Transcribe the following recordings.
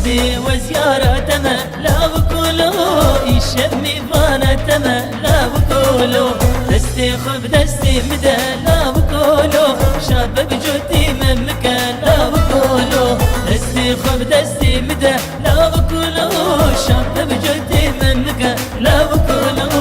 دستي وزيارتنا لا بقولو يشمي فانتنا لا بقولو دستي خب دستي مدى لا بقولو شباب جوتي من مكان لا بقولو دستي خب دستي مدى لا بقولو شباب جوتي من مكان لا بقولو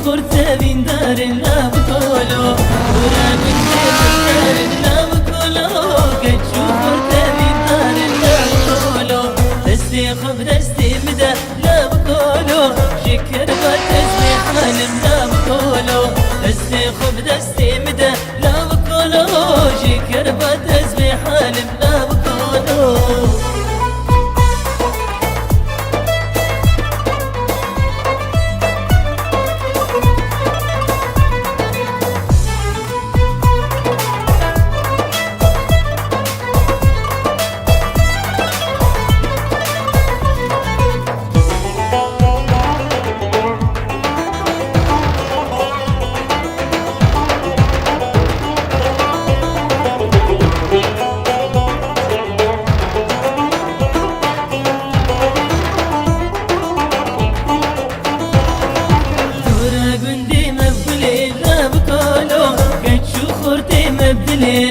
شخور تبين دار لا بقولو ورا من دار لا بقولو قد شخور تبين دار لا بقولو دستي خب دستي مدى لا بقولو شكر بتسمي حالم لا بقولو دستي خب دستي مدى لا بقولو شكر بتسمي حالم لا بقولو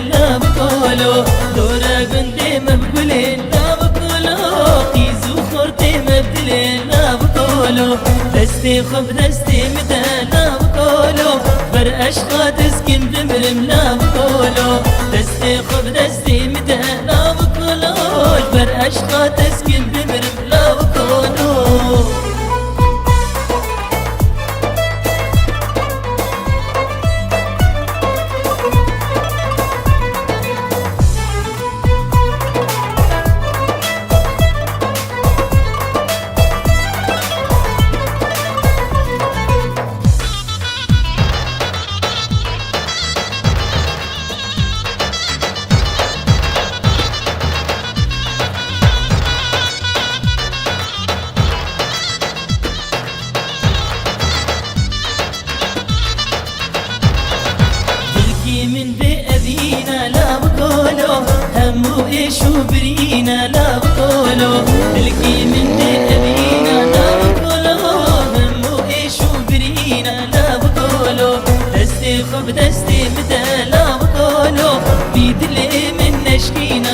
لا بقولو دورا قندي مبقولي لا بقولو قيزو خورتي مبدلي لا بقولو دستي خب دستي مدى لا بقولو بر أشقا تسكن بمرم لا بقولو دستي خب دستي مدى لا بقولو بر أشقا تسكن بمرم لا بقولو من بأبينا لا بقولو همو إيش وبرينا لا بقولو تلقي من بأبينا لا بقولو همو إيش وبرينا لا بقولو دستي خب دستي مدى لا بقولو بيدلي من نشكينا